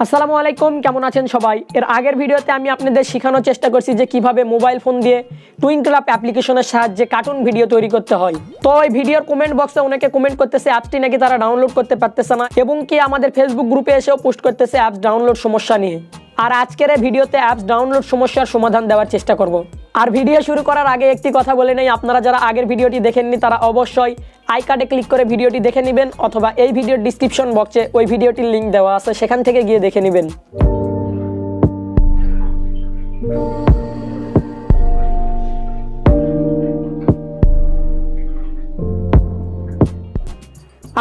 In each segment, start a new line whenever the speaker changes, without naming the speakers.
আসসালামু আলাইকুম, কেমন আছেন সবাই। এর আগের ভিডিওতে আমি আপনাদের শেখানোর চেষ্টা করছি যে কিভাবে মোবাইল ফোন দিয়ে টুইনক্রাফট অ্যাপ্লিকেশনের সাহায্যে কার্টুন ভিডিও তৈরি করতে হয়। তো এই ভিডিওর কমেন্ট বক্সে অনেকে কমেন্ট করতেছে অ্যাপসটি নাকি তারা ডাউনলোড করতে পারতেছে না, এবং কি আমাদের ফেসবুক গ্রুপে এসেও পোস্ট করতেছে অ্যাপস ডাউনলোড সমস্যা নিয়ে। আর আজকের এই ভিডিওতে অ্যাপস ডাউনলোড সমস্যার সমাধান দেওয়ার চেষ্টা করব। আর ভিডিও শুরু করার আগে একটি কথা বলে নেই, আপনারা যারা আগের ভিডিওটি দেখেননি তারা অবশ্যই আই কার্ডে ক্লিক করে ভিডিওটি দেখে নেবেন, অথবা এই ভিডিওর ডিসক্রিপশন বক্সে ওই ভিডিওটির লিঙ্ক দেওয়া আছে, সেখান থেকে গিয়ে দেখে নেবেন।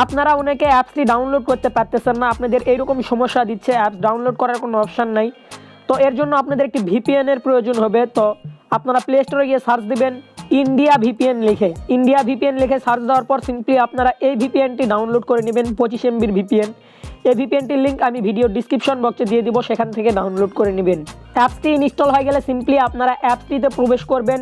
আপনারা অনেকে অ্যাপসটি ডাউনলোড করতে পারতেছেন না, আপনাদের এইরকম সমস্যা দিচ্ছে, অ্যাপস ডাউনলোড করার কোনো অপশান নাই। তো এর জন্য আপনাদের একটি ভিপিএনের প্রয়োজন হবে। তো আপনারা প্লে স্টোরে গিয়ে সার্চ দিবেন ইন্ডিয়া ভিপিএন লিখে সার্চ দেওয়ার পর সিম্পলি আপনারা এই ভিপিএনটি ডাউনলোড করে নেবেন, 25 MB ভিপিএন। এই ভিপিএনটির লিঙ্ক আমি ভিডিও ডিসক্রিপশন বক্সে দিয়ে দিব, সেখান থেকে ডাউনলোড করে নেবেন। অ্যাপসটি ইনস্টল হয়ে গেলে সিম্পলি আপনারা অ্যাপসটিতে প্রবেশ করবেন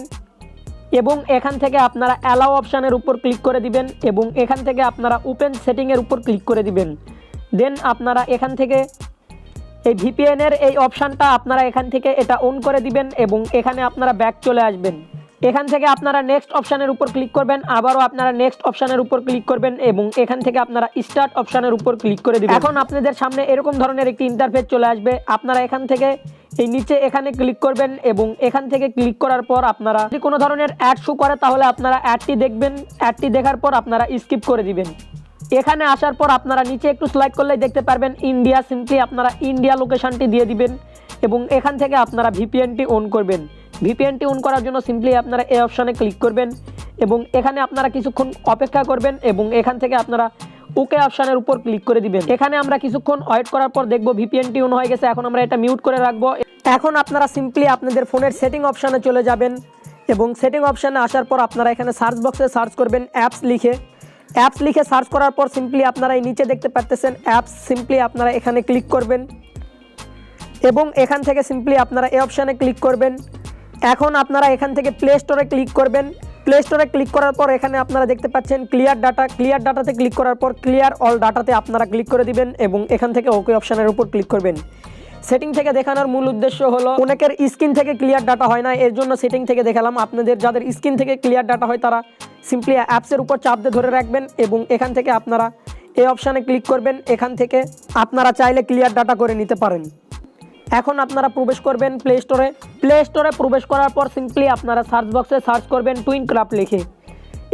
এবং এখান থেকে আপনারা অ্যালাউ অপশানের উপর ক্লিক করে দিবেন, এবং এখান থেকে আপনারা ওপেন সেটিংয়ের উপর ক্লিক করে দিবেন। দেন আপনারা এখান থেকে এই ভিপিএনের এই অপশানটা আপনারা এখান থেকে এটা অন করে দিবেন, এবং এখানে আপনারা ব্যাক চলে আসবেন। এখান থেকে আপনারা নেক্সট অপশানের উপর ক্লিক করবেন, আবারও আপনারা নেক্সট অপশানের উপর ক্লিক করবেন, এবং এখান থেকে আপনারা স্টার্ট অপশানের উপর ক্লিক করে দিবেন। এখন আপনাদের সামনে এরকম ধরনের একটি ইন্টারফেস চলে আসবে। আপনারা এখান থেকে এই নিচে এখানে ক্লিক করবেন, এবং এখান থেকে ক্লিক করার পর আপনারা যদি কোনো ধরনের অ্যাড শো করে তাহলে আপনারা অ্যাডটি দেখবেন। অ্যাডটি দেখার পর আপনারা স্কিপ করে দিবেন। এখানে আসার পর আপনারা নিচে একটু স্লাইড করলেই দেখতে পারবেন ইন্ডিয়া, সিম্পলি আপনারা ইন্ডিয়া লোকেশনটি দিয়ে দিবেন, এবং এখান থেকে আপনারা ভিপিএনটি অন করবেন। ভিপিএনটি অন করার জন্য সিম্পলি আপনারা এই অপশানে ক্লিক করবেন, এবং এখানে আপনারা কিছুক্ষণ অপেক্ষা করবেন, এবং এখান থেকে আপনারা ওকে অপশানের উপর ক্লিক করে দিবেন। এখানে আমরা কিছুক্ষণ ওয়েট করার পর দেখব ভিপিএনটি অন হয়ে গেছে। এখন আমরা এটা মিউট করে রাখবো। এখন আপনারা সিম্পলি আপনাদের ফোনের সেটিং অপশানে চলে যাবেন, এবং সেটিং অপশানে আসার পর আপনারা এখানে সার্চ বক্সে সার্চ করবেন অ্যাপস লিখে সার্চ করার পর সিম্পলি আপনারা এই নিচে দেখতে পাচ্ছেন অ্যাপস, সিম্পলি আপনারা এখানে ক্লিক করবেন, এবং এখান থেকে সিম্পলি আপনারা এই অপশানে ক্লিক করবেন। এখন আপনারা এখান থেকে প্লে স্টোরে ক্লিক করবেন। প্লে স্টোরে ক্লিক করার পর এখানে আপনারা দেখতে পাচ্ছেন ক্লিয়ার ডাটাতে ক্লিক করার পর ক্লিয়ার অল ডাটাতে আপনারা ক্লিক করে দিবেন, এবং এখান থেকে ওকে অপশানের উপর ক্লিক করবেন। সেটিং থেকে দেখানোর মূল উদ্দেশ্য হলো অনেকের স্ক্রিন থেকে ক্লিয়ার ডাটা হয় না, এর জন্য সেটিং থেকে দেখালাম। আপনাদের যাদের স্ক্রিন থেকে ক্লিয়ার ডাটা হয় তারা সিম্পলি অ্যাপসের উপর চাপ দিয়ে ধরে রাখবেন, এবং এখান থেকে আপনারা এই অপশানে ক্লিক করবেন। এখান থেকে আপনারা চাইলে ক্লিয়ার ডাটা করে নিতে পারেন। এখন আপনারা প্রবেশ করবেন প্লে স্টোরে প্রবেশ করার পর সিম্পলি আপনারা সার্চ বক্সে সার্চ করবেন টুইনক্রাফট লিখে।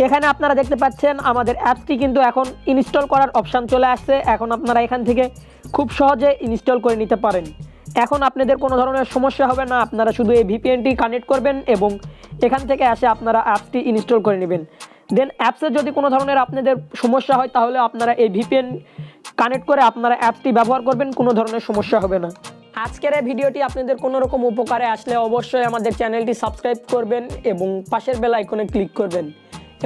এখানে আপনারা দেখতে পাচ্ছেন আমাদের অ্যাপসটি কিন্তু এখন ইনস্টল করার অপশান চলে আসছে। এখন আপনারা এখান থেকে খুব সহজে ইনস্টল করে নিতে পারেন। এখন আপনাদের কোনো ধরনের সমস্যা হবে না, আপনারা শুধু এই ভিপিএনটি কানেক্ট করবেন, এবং এখান থেকে এসে আপনারা অ্যাপসটি ইনস্টল করে নেবেন। দেন অ্যাপসে যদি কোনো ধরনের আপনাদের সমস্যা হয় তাহলে আপনারা এই ভিপিএন কানেক্ট করে আপনারা অ্যাপসটি ব্যবহার করবেন, কোনো ধরনের সমস্যা হবে না। আজকের এই ভিডিওটি আপনাদের কোনো রকম উপকারে আসলে অবশ্যই আমাদের চ্যানেলটি সাবস্ক্রাইব করবেন, এবং পাশের বেল আইকনে ক্লিক করবেন,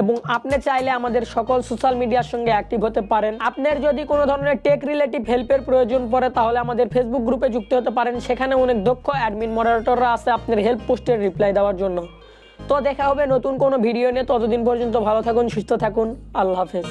এবং আপনি চাইলে আমাদের সকল সোশ্যাল মিডিয়ার সঙ্গে অ্যাক্টিভ হতে পারেন। আপনার যদি কোনো ধরনের টেক রিলেটিভ হেল্পের প্রয়োজন পড়ে তাহলে আমাদের ফেসবুক গ্রুপে যুক্ত হতে পারেন, সেখানে অনেক দক্ষ অ্যাডমিন মডারেটররা আছে আপনার হেল্প পোস্টের রিপ্লাই দেওয়ার জন্য। তো দেখা হবে নতুন কোনো ভিডিও নিয়ে, ততদিন পর্যন্ত ভালো থাকুন, সুস্থ থাকুন, আল্লাহ হাফেজ।